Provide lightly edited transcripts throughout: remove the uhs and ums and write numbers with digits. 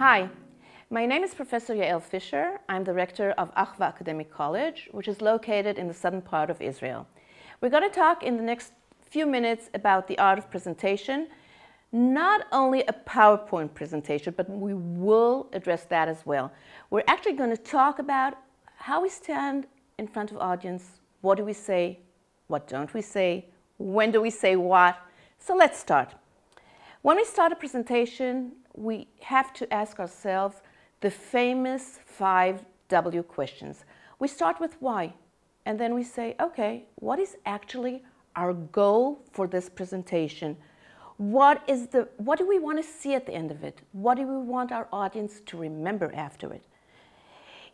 Hi, my name is Professor Yael Fisher. I'm the rector of Achva Academic College, which is located in the southern part of Israel. We're going to talk in the next few minutes about the art of presentation, not only a PowerPoint presentation, but we will address that as well. We're actually going to talk about how we stand in front of audience, what do we say, what don't we say, when do we say what. So let's start. When we start a presentation, we have to ask ourselves the famous 5 W questions. We start with why, and then we say, okay, what is actually our goal for this presentation? What do we want to see at the end of it? What do we want our audience to remember after it?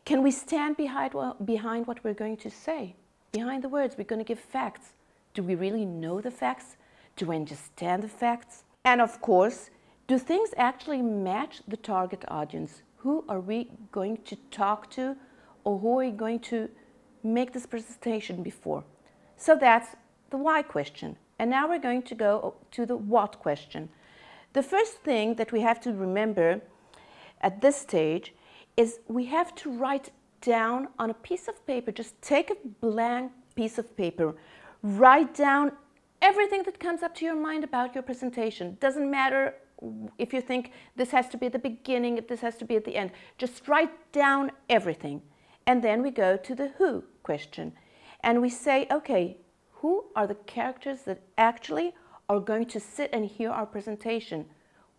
Can we stand behind what we're going to say? Behind the words, we're going to give facts. Do we really know the facts? Do we understand the facts? And of course, do things actually match the target audience? Who are we going to talk to, or who are we going to make this presentation before? So that's the why question. And now we're going to go to the what question. The first thing that we have to remember at this stage is we have to write down on a piece of paper, just take a blank piece of paper, write down everything that comes up to your mind about your presentation. Doesn't matter if you think this has to be at the beginning, if this has to be at the end. Just write down everything. And then we go to the who question. And we say, okay, who are the characters that actually are going to sit and hear our presentation?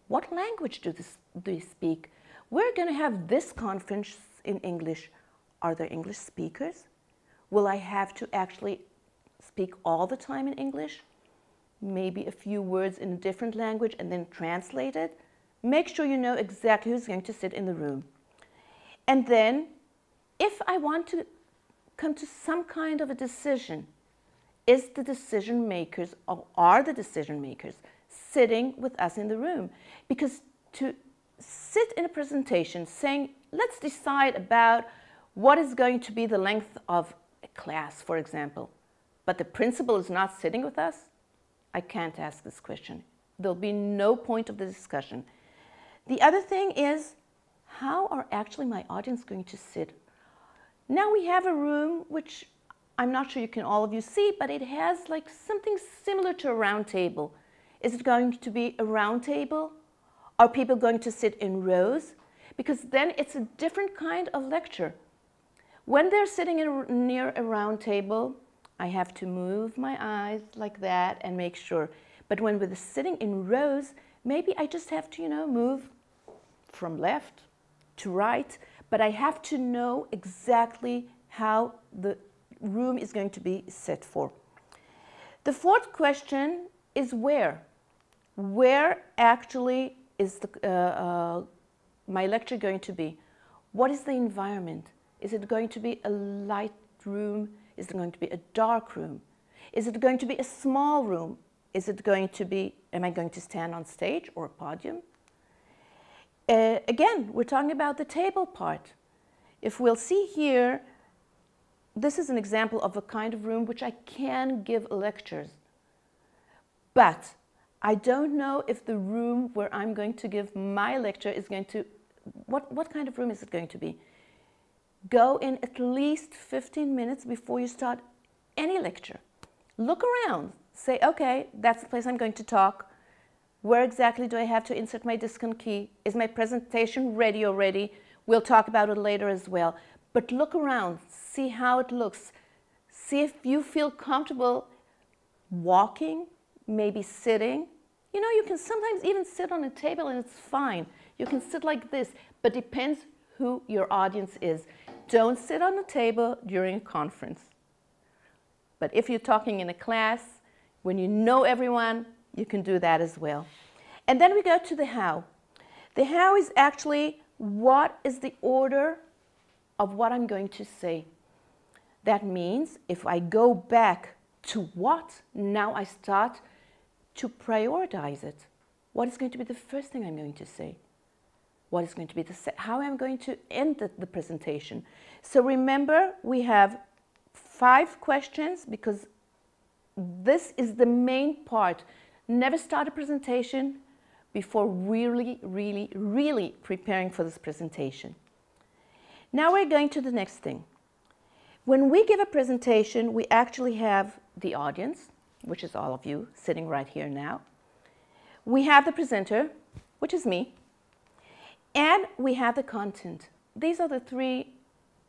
What language do they speak? We're going to have this conference in English. Are there English speakers? Will I have to actually speak all the time in English? Maybe a few words in a different language and then translate it? Make sure you know exactly who's going to sit in the room. And then, if I want to come to some kind of a decision, is the decision makers, or are the decision makers sitting with us in the room? Because to sit in a presentation saying, let's decide about what is going to be the length of a class, for example, but the principal is not sitting with us, I can't ask this question. There'll be no point of the discussion. The other thing is, how are actually my audience going to sit? Now we have a room which I'm not sure you can all of you see, but it has like something similar to a round table. Is it going to be a round table? Are people going to sit in rows? Because then it's a different kind of lecture. When they're sitting near a round table, I have to move my eyes like that and make sure. But when we're sitting in rows, maybe I just have to, move from left to right, but I have to know exactly how the room is going to be set for. The fourth question is where. Where actually is my lecture going to be? What is the environment? Is it going to be a light room? Is it going to be a dark room? Is it going to be a small room? Is it going to be, am I going to stand on stage or a podium? Again, we're talking about the table part. If we'll see here, this is an example of a kind of room which I can give lectures. But I don't know if the room where I'm going to give my lecture is going to, what kind of room is it going to be? Go in at least 15 minutes before you start any lecture. Look around. Say, okay, that's the place I'm going to talk. Where exactly do I have to insert my disc and key? Is my presentation ready already? We'll talk about it later as well. But look around. See how it looks. See if you feel comfortable walking, maybe sitting. You can sometimes even sit on a table and it's fine. You can sit like this, but depends who your audience is. Don't sit on a table during a conference. But if you're talking in a class, when you know everyone, you can do that as well. And then we go to the how. The how is actually what is the order of what I'm going to say. That means if I go back to what, now I start to prioritize it. What is going to be the first thing I'm going to say? What is going to be how I'm going to end the presentation. So remember, we have 5 questions because this is the main part. Never start a presentation before really preparing for this presentation. Now we're going to the next thing. When we give a presentation, we actually have the audience, which is all of you sitting right here now. We have the presenter, which is me, and we have the content. These are the three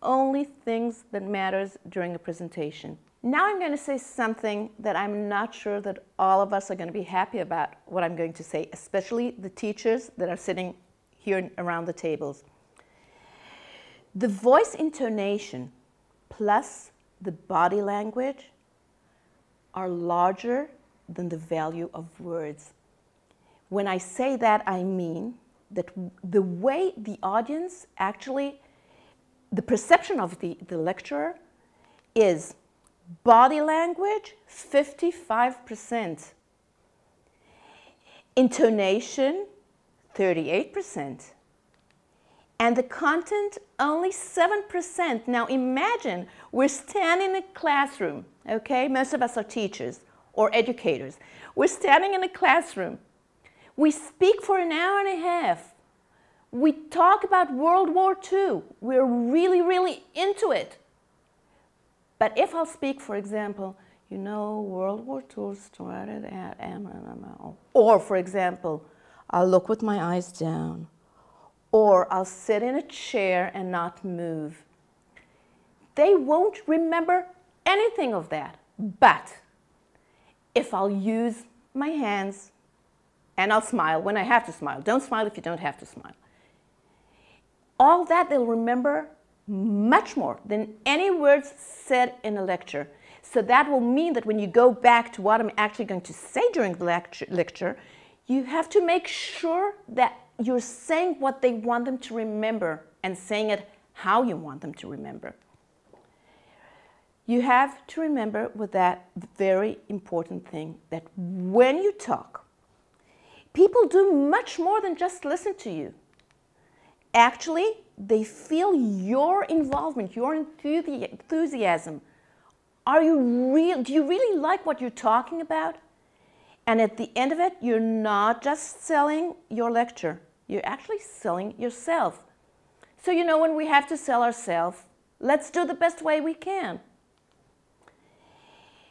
only things that matters during a presentation. Now I'm going to say something that I'm not sure that all of us are going to be happy about what I'm going to say, especially the teachers that are sitting here around the tables. The voice intonation plus the body language are larger than the value of words. When I say that, I mean that the way the audience actually, the perception of the lecturer is body language, 55%. Intonation, 38%. And the content, only 7%. Now imagine we're standing in a classroom, okay? Most of us are teachers or educators. We're standing in a classroom. We speak for an hour and a half. We talk about World War II. We're really into it. But if I'll speak, for example, you know, World War II started at, or for example, I'll look with my eyes down, or I'll sit in a chair and not move. They won't remember anything of that. But if I'll use my hands and I'll smile when I have to smile, don't smile if you don't have to smile, all that they'll remember much more than any words said in a lecture. So that will mean that when you go back to what I'm actually going to say during the lecture, you have to make sure that you're saying what they want them to remember and saying it how you want them to remember. You have to remember with that very important thing that when you talk, people do much more than just listen to you. Actually, they feel your involvement, your enthusiasm. Do you really like what you're talking about? And at the end of it, you're not just selling your lecture, you're actually selling yourself. So you know, when we have to sell ourselves, let's do the best way we can.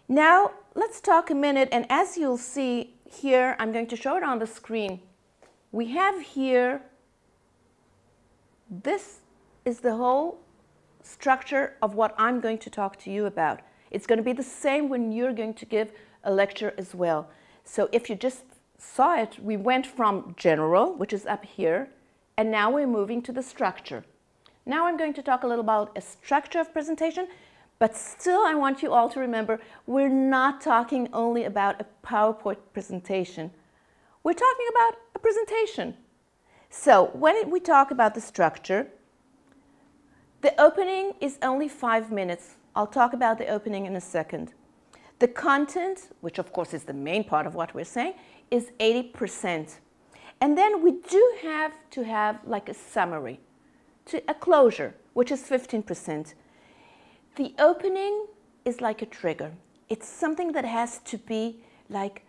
Now, let's talk a minute, and as you'll see here, I'm going to show it on the screen. We have here, this is the whole structure of what I'm going to talk to you about. It's going to be the same when you're going to give a lecture as well. So if you just saw it, we went from general, which is up here, and now we're moving to the structure. Now I'm going to talk a little about a structure of presentation, but still I want you all to remember, we're not talking only about a PowerPoint presentation. We're talking about a presentation. So when we talk about the structure, the opening is only 5 minutes. I'll talk about the opening in a second. The content, which of course is the main part of what we're saying, is 80%. And then we do have to have like a summary, a closure, which is 15%. The opening is like a trigger. It's something that has to be like,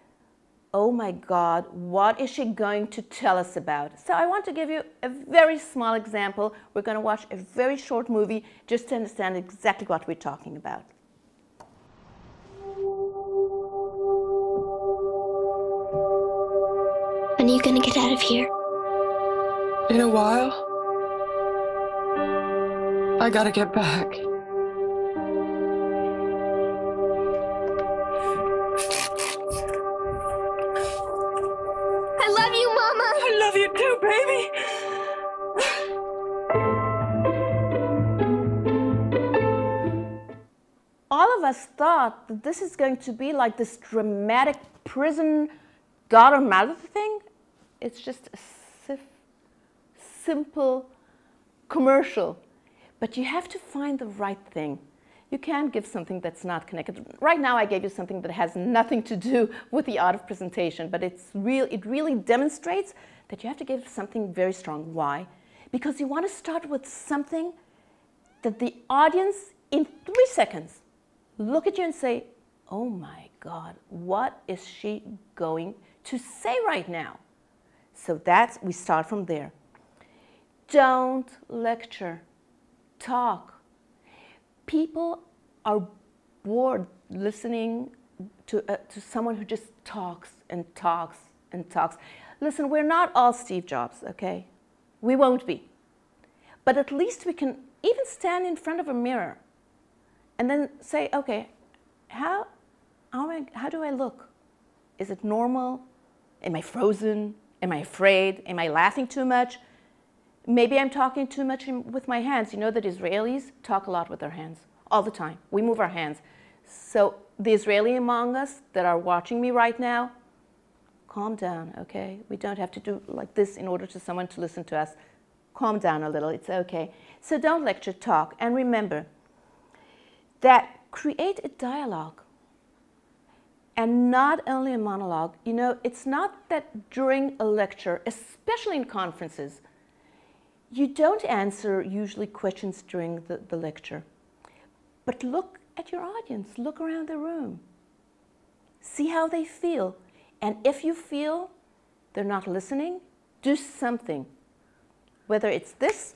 oh my God, what is she going to tell us about? So I want to give you a very small example. We're going to watch a very short movie just to understand exactly what we're talking about. When are you going to get out of here? In a while. I gotta get back. I love you, Mama! I love you too, baby! All of us thought that this is going to be like this dramatic prison daughter-mother thing. It's just a simple commercial. But you have to find the right thing. You can't give something that's not connected. Right now I gave you something that has nothing to do with the art of presentation, but it really demonstrates that you have to give something very strong. Why? Because you want to start with something that the audience, in 3 seconds, look at you and say, oh my God, what is she going to say right now? So we start from there. Don't lecture, talk. People are bored listening to someone who just talks and talks and talks. Listen, we're not all Steve Jobs, okay? We won't be. But at least we can even stand in front of a mirror and then say, okay, how do I look? Is it normal? Am I frozen? Am I afraid? Am I laughing too much? Maybe I'm talking too much with my hands. You know that Israelis talk a lot with their hands all the time. We move our hands. So the Israeli among us that are watching me right now, calm down, okay? We don't have to do like this in order for someone to listen to us. Calm down a little, it's okay. So don't lecture, talk. And remember that create a dialogue and not only a monologue. You know, it's not that during a lecture, especially in conferences, you don't answer usually questions during the lecture. But look at your audience, look around the room. See how they feel. And if you feel they're not listening, do something. Whether it's this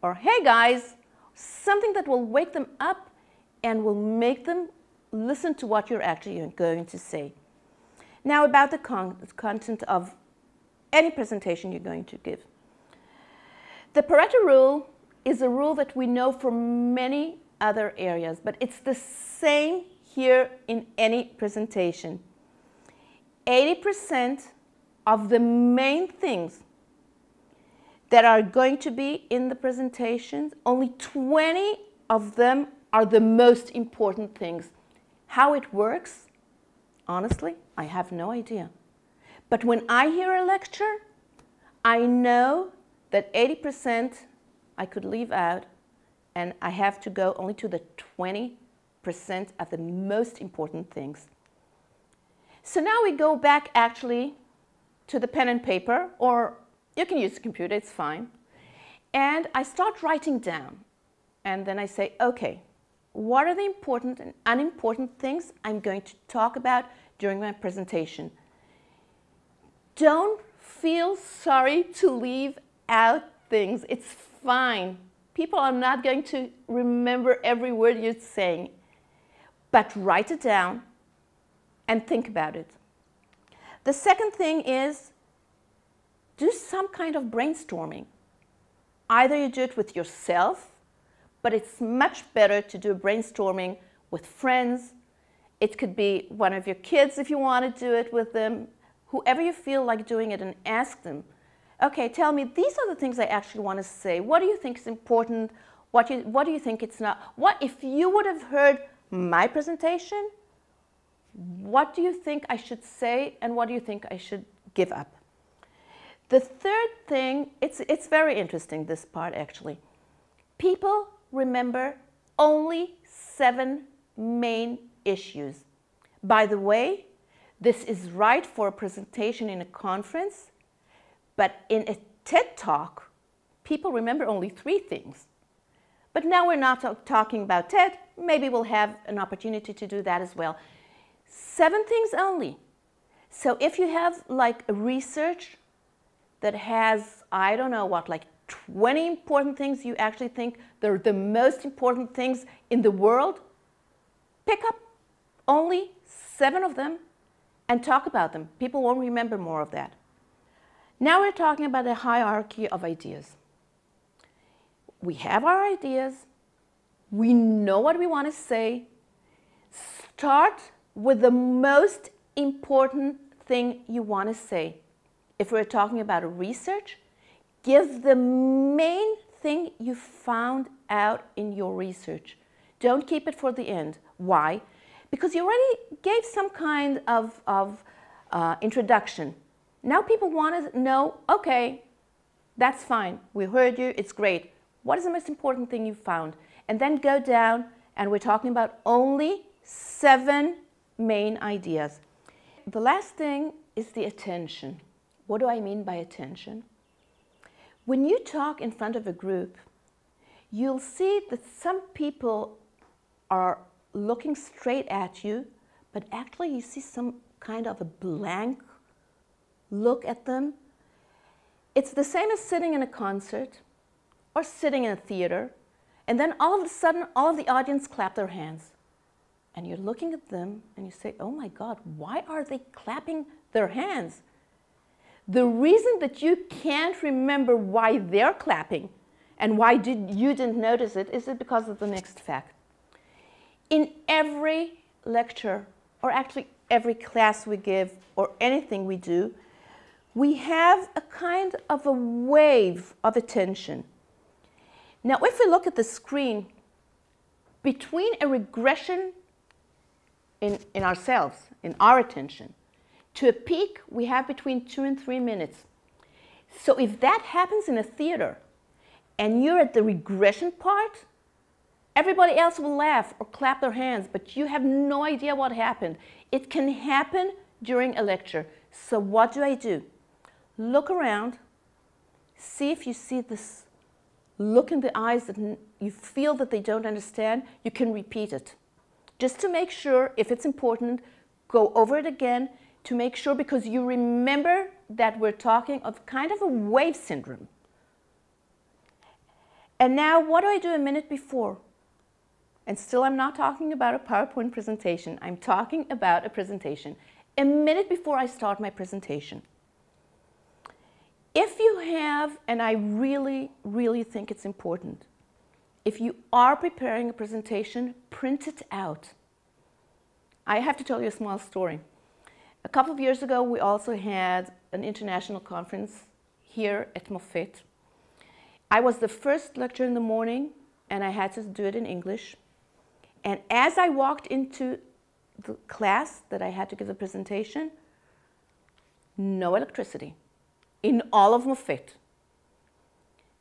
or, hey guys, something that will wake them up and will make them listen to what you're actually going to say. Now about the content of any presentation you're going to give. The Pareto rule is a rule that we know from many other areas, but it's the same here in any presentation. 80% of the main things that are going to be in the presentations, only 20 of them are the most important things. How it works, honestly, I have no idea. But when I hear a lecture, I know that 80% I could leave out, and I have to go only to the 20% of the most important things. So now we go back actually to the pen and paper, or you can use the computer, it's fine. And I start writing down. And then I say, okay, what are the important and unimportant things I'm going to talk about during my presentation? Don't feel sorry to leave out things. It's fine. People are not going to remember every word you're saying. But write it down and think about it. The second thing is do some kind of brainstorming. Either you do it with yourself, but it's much better to do a brainstorming with friends. It could be one of your kids if you want to do it with them. Whoever you feel like doing it, and ask them, okay, tell me, these are the things I actually want to say. What do you think is important? What do you think it's not? What if you would have heard my presentation? What do you think I should say, and what do you think I should give up? The third thing, it's very interesting, this part actually. People remember only 7 main issues. By the way, this is right for a presentation in a conference, but in a TED Talk, people remember only 3 things. But now we're not talking about TED. Maybe we'll have an opportunity to do that as well. 7 things only. So if you have like a research that has, I don't know what, like 20 important things you actually think they're the most important things in the world, pick up only 7 of them and talk about them. People won't remember more of that. Now we're talking about a hierarchy of ideas. We have our ideas. We know what we want to say. Start with the most important thing you want to say. If we're talking about a research, give the main thing you found out in your research. Don't keep it for the end. Why? Because you already gave some kind of introduction. Now people want to know, okay, that's fine. We heard you, it's great. What is the most important thing you found? And then go down, and we're talking about only 7 main ideas. The last thing is the attention. What do I mean by attention? When you talk in front of a group, you'll see that some people are looking straight at you, but actually you see some kind of a blank look at them. It's the same as sitting in a concert or sitting in a theater, and then all of a sudden, all of the audience clap their hands. And you're looking at them and you say, oh my God, why are they clapping their hands? The reason that you can't remember why they're clapping and why you didn't notice it is because of the next fact. In every lecture, or actually every class we give or anything we do, we have a kind of a wave of attention. Now, if we look at the screen, between a regression in ourselves, in our attention, to a peak, we have between 2 and 3 minutes. So if that happens in a theater, and you're at the regression part, everybody else will laugh or clap their hands, but you have no idea what happened. It can happen during a lecture. So what do? Look around, see if you see this look in the eyes that you feel that they don't understand. You can repeat it. Just to make sure, if it's important, go over it again to make sure, because you remember that we're talking of kind of a wave syndrome. And now, what do I do a minute before? And still, I'm not talking about a PowerPoint presentation. I'm talking about a presentation. A minute before I start my presentation. If you have, and I really, really think it's important, if you are preparing a presentation, print it out. I have to tell you a small story. A couple of years ago, we also had an international conference here at Mofet. I was the first lecturer in the morning, and I had to do it in English. And as I walked into the class that I had to give the presentation, no electricity in all of Mofet.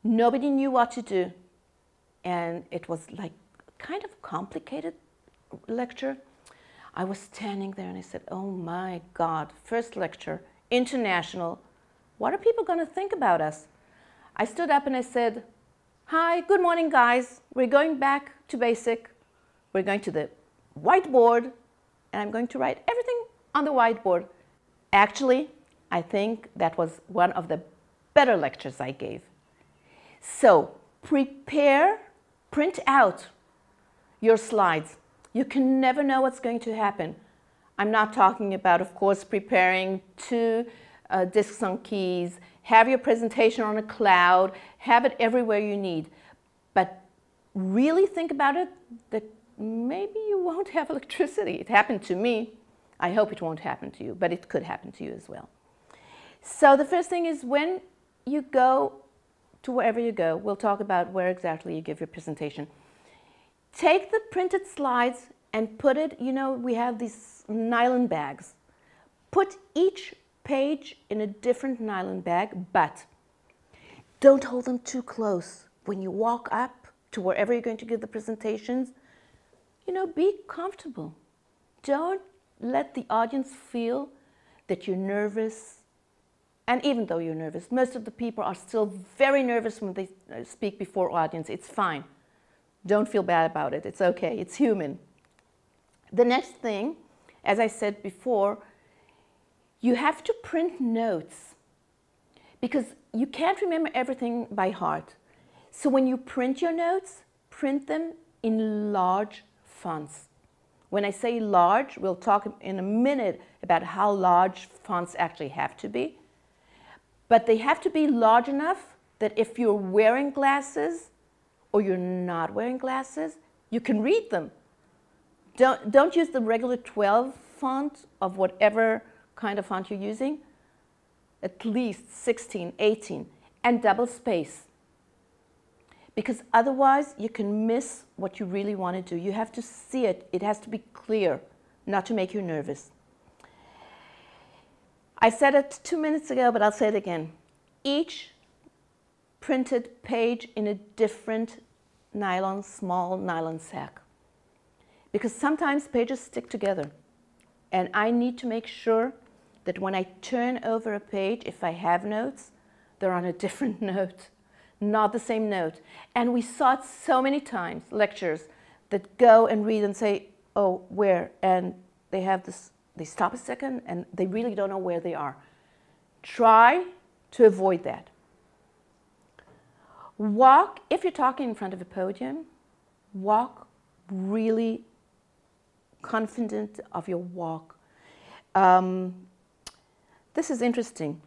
Nobody knew what to do. And it was like kind of a complicated lecture. I was standing there and I said, oh my God, first lecture, international. What are people going to think about us? I stood up and I said, hi, good morning, guys. We're going back to basic. We're going to the whiteboard, and I'm going to write everything on the whiteboard. Actually, I think that was one of the better lectures I gave. So prepare, print out your slides. You can never know what's going to happen. I'm not talking about, of course, preparing 2 discs on keys, have your presentation on a cloud, have it everywhere you need. But really think about it, that maybe you won't have electricity. It happened to me. I hope it won't happen to you, but it could happen to you as well. So the first thing is, when you go to wherever you go, we'll talk about where exactly you give your presentation. Take the printed slides and put it, you know, we have these nylon bags. Put each page in a different nylon bag, but don't hold them too close. When you walk up to wherever you're going to give the presentations, you know, be comfortable. Don't let the audience feel that you're nervous. And even though you're nervous, most of the people are still very nervous when they speak before audience. It's fine. Don't feel bad about it. It's okay. It's human. The next thing, as I said before, you have to print notes, because you can't remember everything by heart. So when you print your notes, print them in large fonts. When I say large, we'll talk in a minute about how large fonts actually have to be. But they have to be large enough that if you're wearing glasses or you're not wearing glasses, you can read them. Don't use the regular 12 font of whatever kind of font you're using. At least 16, 18, and double space. Because otherwise you can miss what you really want to do. You have to see it. It has to be clear, not to make you nervous. I said it 2 minutes ago, but I'll say it again. Each printed page in a different nylon, small nylon sack. Because sometimes pages stick together. And I need to make sure that when I turn over a page, if I have notes, they're on a different note, not the same note. And we saw it so many times, lectures, that go and read and say, oh, where? And they have this, they stop a second and they really don't know where they are. Try to avoid that. Walk, if you're talking in front of a podium, walk really confident of your walk. This is interesting.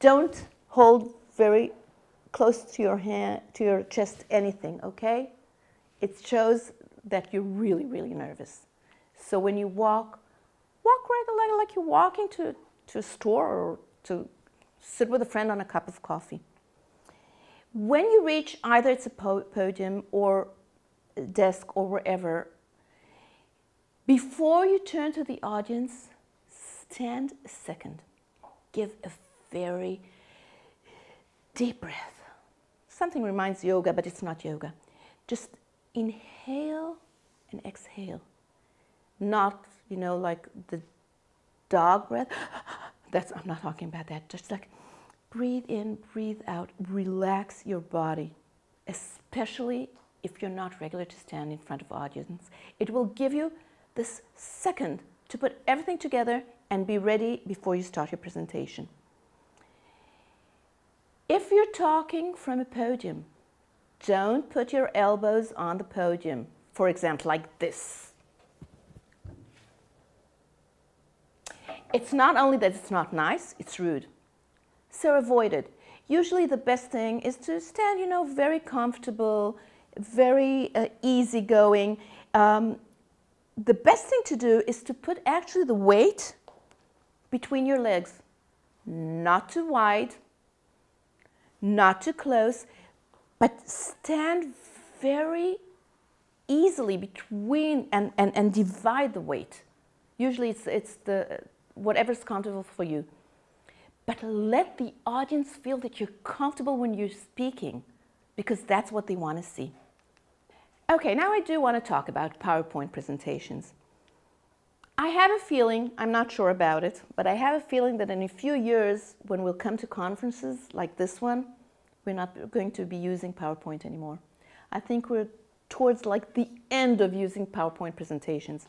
Don't hold very close to your hand, to your chest, anything, okay? It shows that you're really, really nervous. So when you walk right like you're walking to a store or to sit with a friend on a cup of coffee. When you reach either it's a podium or a desk or wherever, before you turn to the audience, stand a second. Give a very deep breath. Something reminds yoga, but it's not yoga. Just inhale and exhale. Not, you know, like the dog breath. I'm not talking about that. Just like breathe in, breathe out. Relax your body, especially if you're not regular to stand in front of audience. It will give you this second to put everything together and be ready before you start your presentation. If you're talking from a podium, don't put your elbows on the podium. For example, like this. It's not only that it's not nice, it's rude. So avoid it. Usually the best thing is to stand, you know, very comfortable, very easygoing. The best thing to do is to put actually the weight between your legs. Not too wide, not too close, but stand very easily between and divide the weight. Usually it's the whatever's comfortable for you. But let the audience feel that you're comfortable when you're speaking, because that's what they want to see. Okay, now I do want to talk about PowerPoint presentations. I have a feeling, I'm not sure about it, but I have a feeling that in a few years, when we'll come to conferences like this one, we're not going to be using PowerPoint anymore. I think we're towards like the end of using PowerPoint presentations.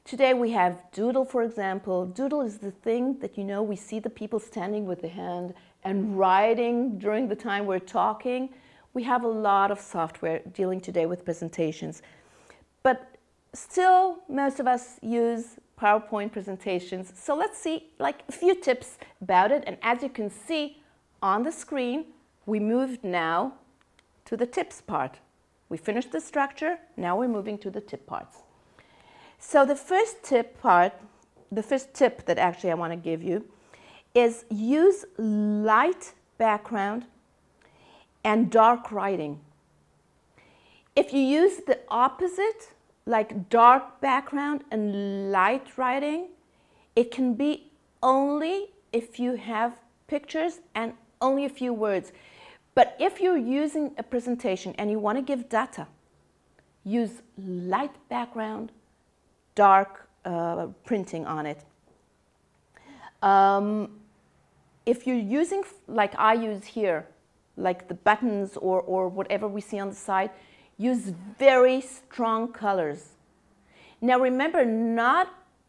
Today we have Doodle, for example. Doodle is the thing that, you know, we see the people standing with the hand and writing during the time we're talking. We have a lot of software dealing today with presentations. But still, most of us use PowerPoint presentations. So let's see like a few tips about it. And as you can see on the screen, we moved now to the tips part. We finished the structure, now we're moving to the tip parts. So the first tip that actually I want to give you is use light background and dark writing. If you use the opposite, like dark background and light writing, it can be only if you have pictures and only a few words. But if you're using a presentation and you want to give data, use light background, dark printing on it. If you're using, like I use here, like the buttons or whatever we see on the side, use very strong colors. Now remember, not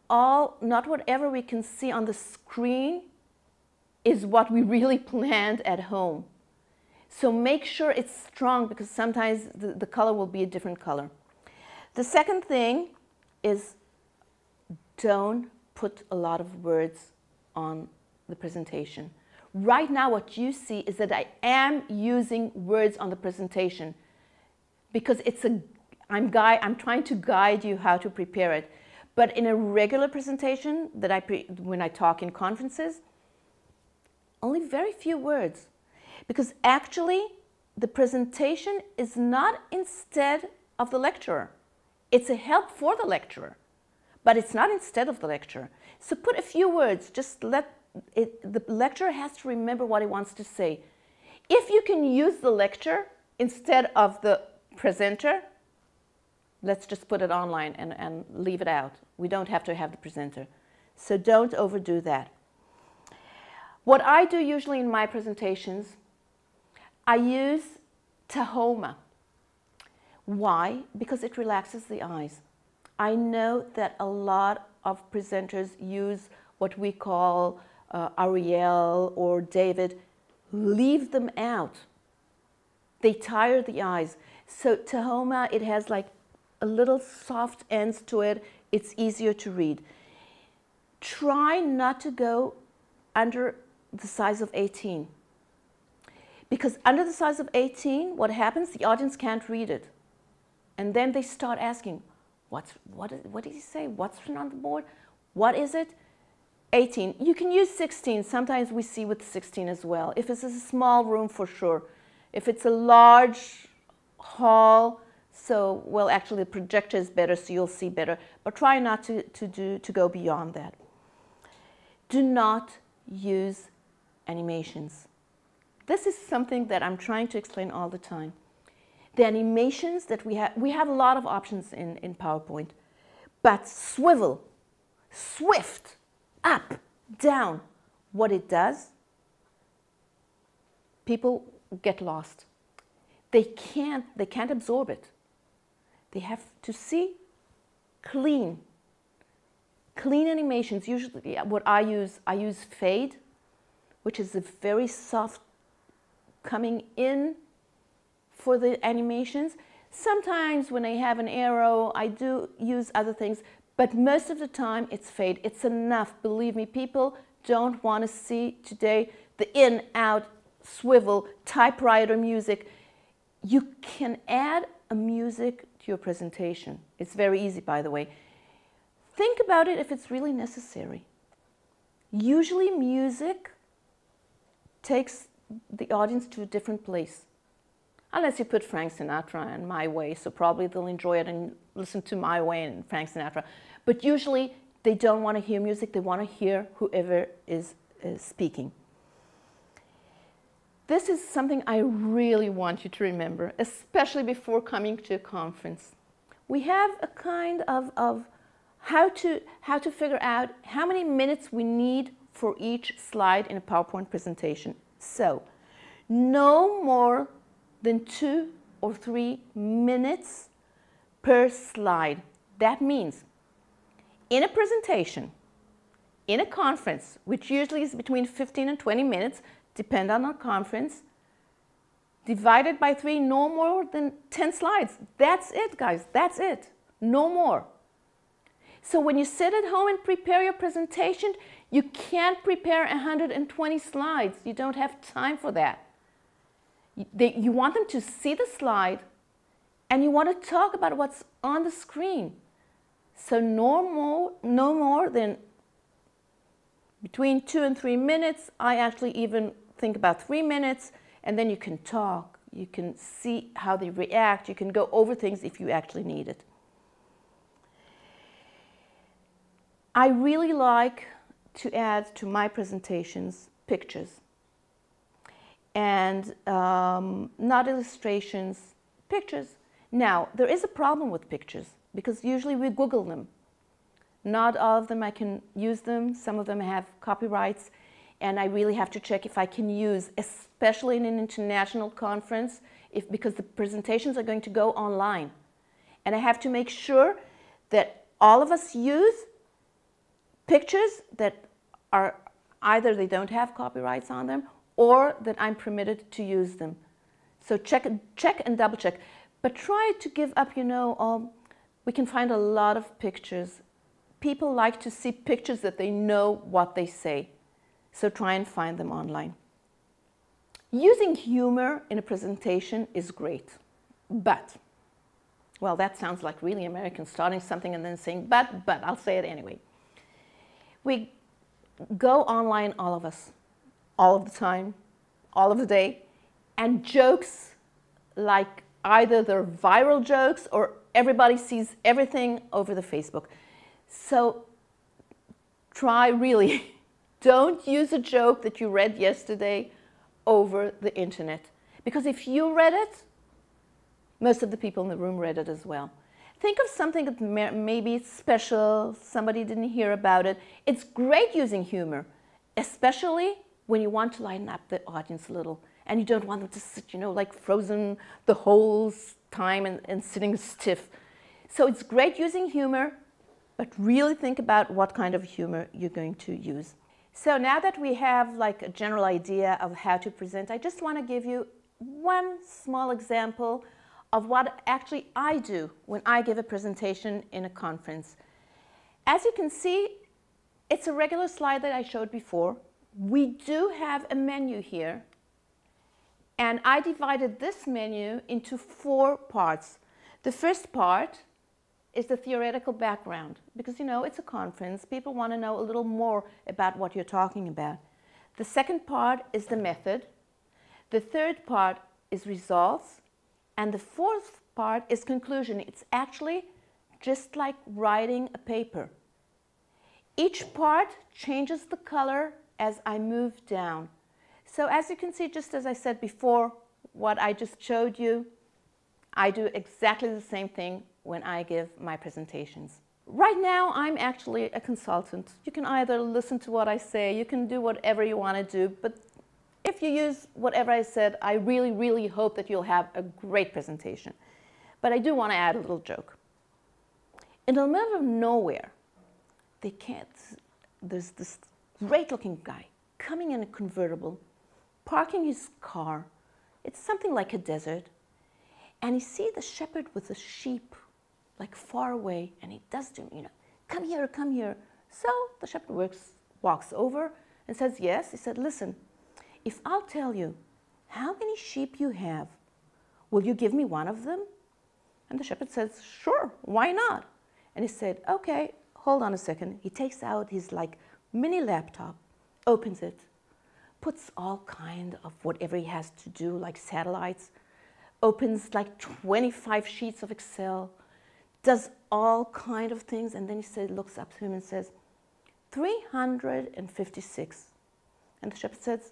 whatever we can see on the screen is what we really planned at home. So make sure it's strong, because sometimes the color will be a different color. The second thing is don't put a lot of words on the presentation. Right now what you see is that I am using words on the presentation because I'm trying to guide you how to prepare it. But in a regular presentation when I talk in conferences, only very few words. Because actually the presentation is not instead of the lecturer. It's a help for the lecturer, but it's not instead of the lecturer. So put a few words, just the lecturer has to remember what he wants to say. If you can use the lecture instead of the presenter, let's just put it online and leave it out. We don't have to have the presenter. So don't overdo that. What I do usually in my presentations, I use Tahoma. Why? Because it relaxes the eyes. I know that a lot of presenters use what we call Ariel or David. Leave them out. They tire the eyes. So Tahoma, it has like a little soft ends to it. It's easier to read. Try not to go under the size of 18. Because under the size of 18, what happens? The audience can't read it. And then they start asking, what did he say? What's written on the board? What is it? 18. You can use 16. Sometimes we see with 16 as well. If it's a small room, for sure. If it's a large hall, so, well, actually the projector is better, so you'll see better. But try not to go beyond that. Do not use animations. This is something that I'm trying to explain all the time. The animations that we have a lot of options in PowerPoint, but swivel, swift, up, down, what it does, people get lost. They can't absorb it. They have to see clean animations. Usually what I use fade, which is a very soft coming in for the animations. Sometimes when I have an arrow, I do use other things, but most of the time it's fade. It's enough. Believe me, people don't want to see today the in, out, swivel, typewriter music. You can add a music to your presentation. It's very easy, by the way. Think about it if it's really necessary. Usually music takes the audience to a different place. Unless you put Frank Sinatra and My Way, so probably they'll enjoy it and listen to My Way and Frank Sinatra. But usually they don't want to hear music, they want to hear whoever is speaking. This is something I really want you to remember, especially before coming to a conference. We have a kind of how to figure out how many minutes we need for each slide in a PowerPoint presentation. So, no more than 2 or 3 minutes per slide. That means in a presentation, in a conference, which usually is between 15 and 20 minutes, depend on our conference, divided by 3, no more than 10 slides. That's it, guys. That's it. No more. So when you sit at home and prepare your presentation, you can't prepare 120 slides. You don't have time for that. You want them to see the slide, and you want to talk about what's on the screen. So no more than between 2 and 3 minutes. I actually even think about 3 minutes, and then you can talk. You can see how they react. You can go over things if you actually need it. I really like to add to my presentations pictures. And not illustrations, pictures. Now, there is a problem with pictures because usually we Google them. Not all of them I can use them. Some of them have copyrights, and I really have to check if I can use, especially in an international conference, because the presentations are going to go online. And I have to make sure that all of us use pictures that are either they don't have copyrights on them or that I'm permitted to use them. So check and double check. But try to give up, we can find a lot of pictures. People like to see pictures that they know what they say. So try and find them online. Using humor in a presentation is great, but, well, that sounds like really American, starting something and then saying, but, I'll say it anyway. We go online, all of us, all of the time, all of the day, and jokes like either they're viral jokes or everybody sees everything over the Facebook. So try really, don't use a joke that you read yesterday over the internet. Because if you read it, most of the people in the room read it as well. Think of something that maybe it's special, somebody didn't hear about it. It's great using humor, especially when you want to lighten up the audience a little and you don't want them to sit, like frozen the whole time and sitting stiff. So it's great using humor, but really think about what kind of humor you're going to use. So now that we have like a general idea of how to present, I just want to give you one small example of what actually I do when I give a presentation in a conference. As you can see, it's a regular slide that I showed before. We do have a menu here, and I divided this menu into 4 parts. The first part is the theoretical background, because you know it's a conference, people want to know a little more about what you're talking about. The second part is the method. The third part is results, and the fourth part is conclusion. It's actually just like writing a paper. Each part changes the color as I move down. So as you can see, just as I said before, what I just showed you, I do exactly the same thing when I give my presentations. Right now, I'm actually a consultant. You can either listen to what I say, you can do whatever you want to do, but if you use whatever I said, I really, really hope that you'll have a great presentation. But I do want to add a little joke. In the middle of nowhere, there's this great-looking guy coming in a convertible, parking his car. It's something like a desert. And he sees the shepherd with the sheep, like far away, and he does to him, you know, come here, come here. So the shepherd walks over and says, yes. He said, listen, if I'll tell you how many sheep you have, will you give me one of them? And the shepherd says, sure, why not? And he said, okay, hold on a second. He takes out his like mini laptop, opens it, puts all kind of whatever he has to do, like satellites, opens like 25 sheets of Excel, does all kind of things, and then he looks up to him and says, 356. And the shepherd says,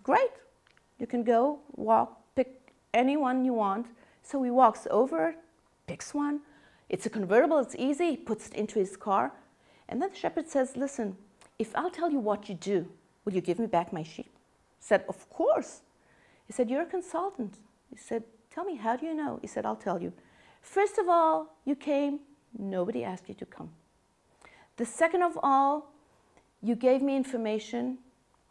great, you can go, walk, pick any one you want. So he walks over, picks one. It's a convertible, it's easy, he puts it into his car. And then the shepherd says, listen, if I'll tell you what you do, will you give me back my sheep? He said, of course. He said, you're a consultant. He said, tell me, how do you know? He said, I'll tell you. First of all, you came, nobody asked you to come. The second of all, you gave me information.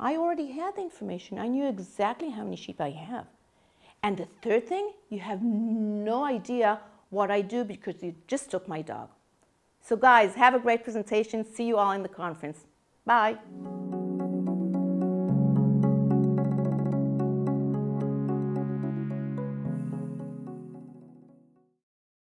I already had the information. I knew exactly how many sheep I have. And the third thing, you have no idea what I do because you just took my dog. So guys, have a great presentation. See you all in the conference. Bye.